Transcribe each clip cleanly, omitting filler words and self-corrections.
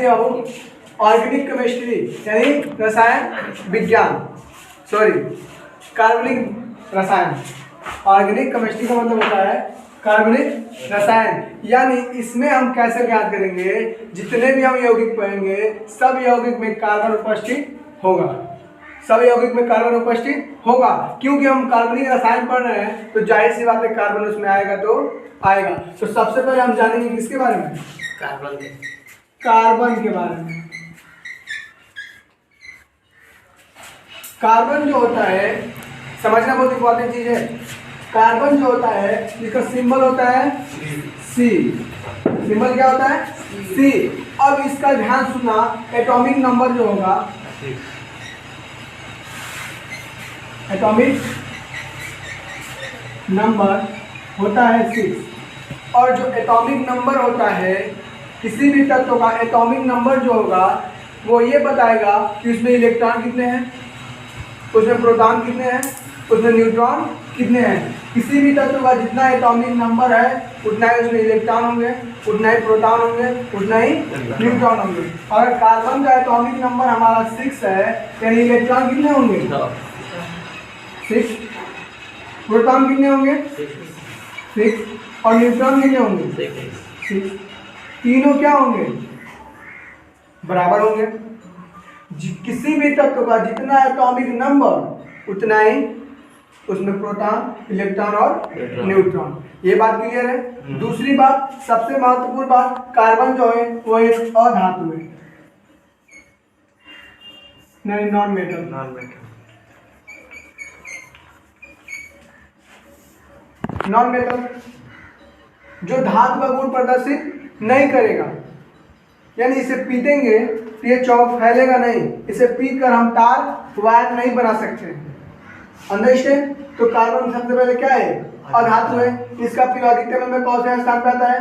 Organic chemistry यानी रसायन विज्ञान, सॉरी कार्बनिक रसायन। ऑर्गेनिक केमिस्ट्री का मतलब होता है कार्बनिक रसायन, यानी इसमें हम कैसे ज्ञात करेंगे, जितने भी हम यौगिक पढ़ेंगे सब यौगिक में कार्बन उपस्थित होगा, सब यौगिक में कार्बन उपस्थित होगा। क्योंकि हम कार्बनिक रसायन पढ़ रहे हैं तो जाहिर सी बात है कार्बन उसमें आएगा तो आएगा। तो सबसे पहले हम जानेंगे किसके बारे में, कार्बन के बारे में। कार्बन जो होता है समझना बहुत इंपॉर्टेंट चीज है। कार्बन जो होता है इसका सिंबल होता है सी। सिंबल क्या होता है? सी। अब इसका ध्यान सुनना, एटॉमिक नंबर जो होगा, एटॉमिक नंबर होता है 6। और जो एटॉमिक नंबर होता है किसी भी तत्व का, एटॉमिक नंबर जो होगा वो ये बताएगा कि उसमें इलेक्ट्रॉन कितने हैं, उसमें प्रोटॉन कितने हैं, उसमें न्यूट्रॉन कितने हैं। किसी भी तत्व का जितना एटॉमिक नंबर है उतना ही उसमें इलेक्ट्रॉन होंगे, उतना ही प्रोटॉन होंगे, उतना ही न्यूट्रॉन होंगे। और कार्बन का एटॉमिक नंबर हमारा 6 है, यानी इलेक्ट्रॉन कितने होंगे? 6। प्रोटॉन कितने होंगे? 6। और न्यूट्रॉन कितने होंगे? 6। तीनों क्या होंगे? बराबर होंगे। किसी भी तत्व का जितना एटॉमिक नंबर उतना ही उसमें प्रोटॉन, इलेक्ट्रॉन और न्यूट्रॉन। ये बात क्लियर है। दूसरी बात, सबसे महत्वपूर्ण बात, कार्बन जो है वो एक अधातु है, नहीं नॉन मेटल। नॉन मेटल जो धातु का गुण प्रदर्शित नहीं करेगा, यानी इसे पीटेंगे तो ये चौक फैलेगा नहीं, इसे पीट कर हम तार वायर नहीं बना सकते। अंडरस्टैंड? तो कार्बन सबसे पहले क्या है? अधातु है। इसका पीरियोडिक टेबल में कौन से स्थान पे आता है?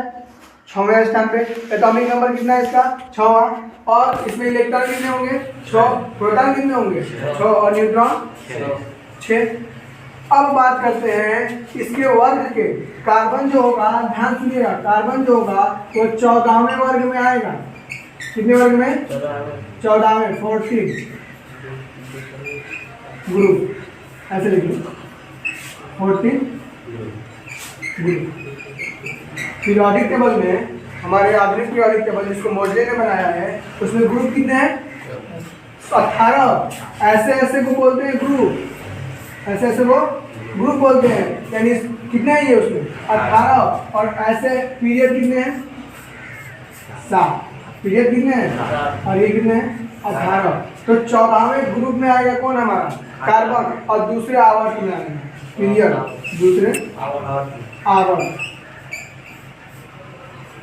6वें स्थान पे। एटॉमिक नंबर कितना है इसका? 6वां। और इसमें इलेक्ट्रॉन कितने होंगे? 6। प्रोटॉन कितने होंगे? 6। और न्यूट्रॉन 6। अब बात करते हैं इसके वर्ग के। कार्बन जो होगा, ध्यान सुनिएगा, कार्बन जो होगा वो 14वें वर्ग में आएगा। कितने वर्ग में? 14वें, 14 ग्रुप, ऐसे लिखिए 14 ग्रुप। पीरियोडिक टेबल में, हमारे आधुनिक पीरियोडिक टेबल जिसको मोजले ने बनाया है, उसमें ग्रुप कितने हैं? 18। ऐसे ऐसे को बोलते हैं ग्रुप, ऐसे ऐसे वो ग्रुप बोलते हैं। यानी कितने हैं ये उसमें? 18। और ऐसे पीरियड कितने हैं? 7। पीरियड कितने हैं? और ये कितने हैं? 18। तो 14वें ग्रुप में आएगा कौन हमारा? कार्बन। और दूसरे आवर्त में आएगा पीरियड, दूसरे आवर्त,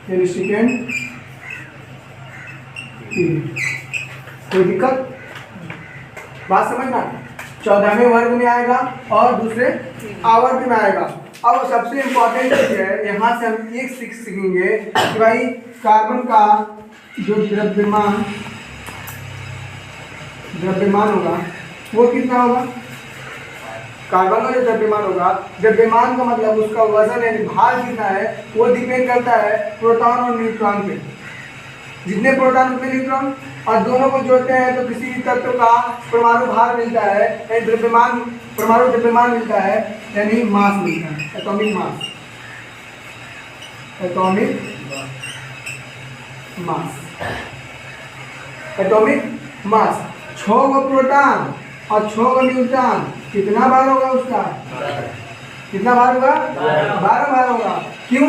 यानी सेकेंड पीरियड। कोई दिक्कत? बात समझना। 14वें वर्ग में आएगा और दूसरे आवर्त में आएगा। अब सबसे इम्पोर्टेंट चीज है, यहाँ से हम एक सीखेंगे कि भाई कार्बन का जो द्रव्यमान होगा वो कितना होगा? कार्बन का जो द्रव्यमान होगा, द्रव्यमान का मतलब उसका वजन यानी भार कितना है, वो डिपेंड करता है प्रोटॉन और न्यूट्रॉन पे। जितने प्रोटॉन उतने न्यूट्रॉन, और दोनों को जोड़ते हैं तो किसी भी तत्व का परमाणु भार मिलता है, यानी द्रव्यमान, परमाणु द्रव्यमान मिलता है, यानी मास मिलता है, atomic mass. Atomic mass, atomic mass. 6 को प्रोटॉन और 6 को न्यूट्रॉन, कितना भार होगा उसका? कितना भार होगा? 12 भार होगा। क्यों?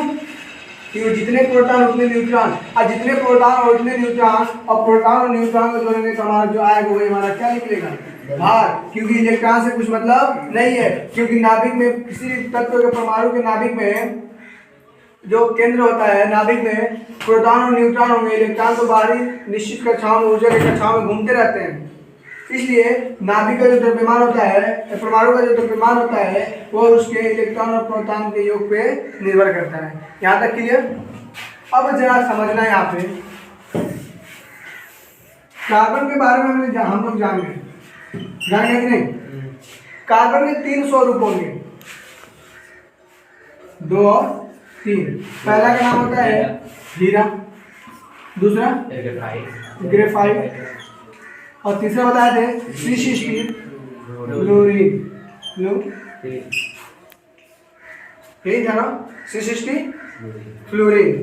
क्योंकि जितने प्रोटॉन उतने न्यूट्रॉन, और जितने प्रोटॉन और उतने न्यूट्रॉन, और प्रोटॉन और न्यूट्रॉन को जोड़ेंगे तो हमारा जो आएगा वो हमारा क्या निकलेगा? भार। क्योंकि इलेक्ट्रॉन से कुछ मतलब नहीं है। क्योंकि नाभिक में, किसी भी तत्व के परमाणु के नाभिक में जो केंद्र होता है, नाभिक में प्रोटॉन और न्यूट्रॉन होंगे, इलेक्ट्रॉन तो बाहरी निश्चित कक्षाओं में, ऊर्जा की कक्षाओं में घूमते रहते हैं। इसलिए नाभिक का जो द्रव्यमान होता है, परमाणु का जो द्रव्यमान होता है, वो उसके इलेक्ट्रॉन और प्रोटॉन के योग पे निर्भर करता है। यहाँ तक क्लियर? अब जरा समझना यहाँ पे, कार्बन के बारे में हम लोग जान गए कि नहीं? कार्बन के 3 स्वरूप होंगे, 2 और 3। पहला का नाम होता है हीरा, दूसरा ग्रेफाइट, और तीसरा बताए थे C60 फ्लोरीन। यही था ना, C60 fluorine,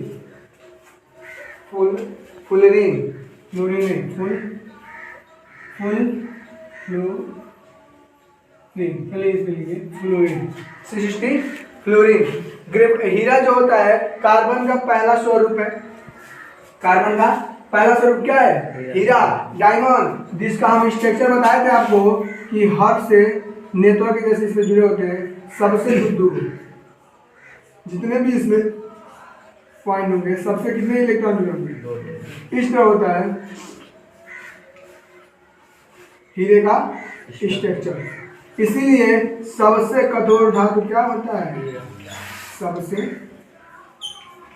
fluorine C60 fluorine. हीरा जो होता है कार्बन का पहला स्वरूप है। कार्बन का पहला स्वरूप क्या है? हीरा, डायमंड, जिसका हम स्ट्रक्चर बताए थे आपको कि हर से नेटवर्क जैसे इससे जुड़े होते हैं, सबसे दूर जितने भी इसमें पॉइंट होंगे सबसे कितने इलेक्ट्रॉन जुड़े होंगे, इस तरह होता है हीरे का स्ट्रक्चर। इसीलिए सबसे कठोर धातु क्या होता है? सबसे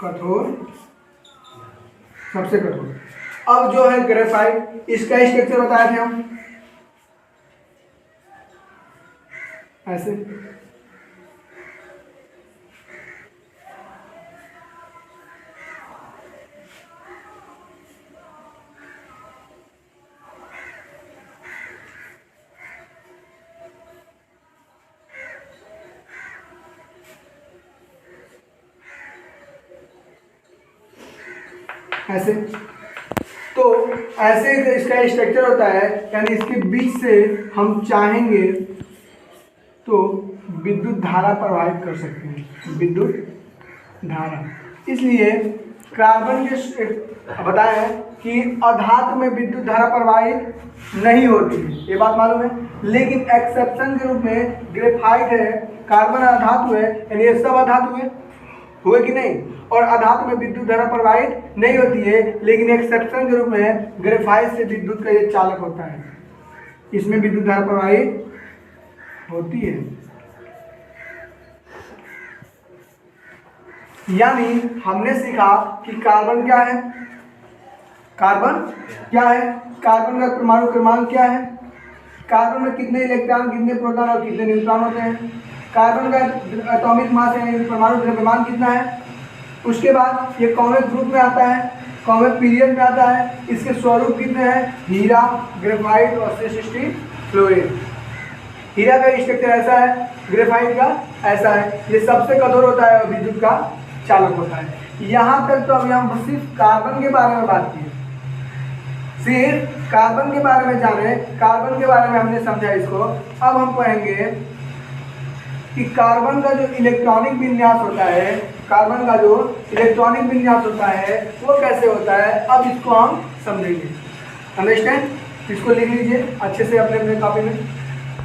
कठोर। अब जो है ग्रेफाइट, इसका स्ट्रक्चर बताए थे हम ऐसे। ऐसे तो ऐसे इसका स्ट्रक्चर होता है, यानी इसके बीच से हम चाहेंगे तो विद्युत धारा प्रवाहित कर सकते हैं, विद्युत धारा। इसलिए कार्बन के बताया है कि अधातु में विद्युत धारा प्रवाहित नहीं होती है, ये बात मालूम है। लेकिन एक्सेप्शन के रूप में ग्रेफाइट है, कार्बन अधातु है, यानी ये सब अधातु हुए कि नहीं, और अधातु में विद्युत धारा प्रवाहित नहीं होती है। लेकिन एक्सेप्शन के रूप में ग्रेफाइट से विद्युत का ये चालक होता है, इसमें विद्युत धारा प्रवाहित होती है। यानी हमने सीखा कि कार्बन क्या है, कार्बन का परमाणु क्रमांक क्या है, कार्बन में कितने इलेक्ट्रॉन, कितने प्रोटॉन और कितने न्यूट्रॉन होते हैं, कार्बन का एटॉमिक मास यानी परमाणु द्रव्यमान कितना है। उसके बाद ये कौन ग्रुप में आता है, कौन पीरियड में आता है, इसके स्वरूप कितने हैं, हीरा, ग्रेफाइट और C60 फ्लोरीन। हीरा का स्ट्रक्चर ऐसा है, ग्रेफाइट का ऐसा है, ये सबसे कठोर होता है और विद्युत का चालक होता है। यहाँ तक तो अभी हम सिर्फ कार्बन के बारे में बात की, सिर्फ कार्बन के बारे में जाने, कार्बन के बारे में हमने समझा इसको। अब हम पढ़ेंगे कि कार्बन का जो इलेक्ट्रॉनिक विन्यास होता है, कार्बन का जो इलेक्ट्रॉनिक विन्यास होता है वो कैसे होता है, अब इसको हम समझेंगे। अंडरस्टैंड? इसको लिख लीजिए अच्छे से अपने कॉपी में।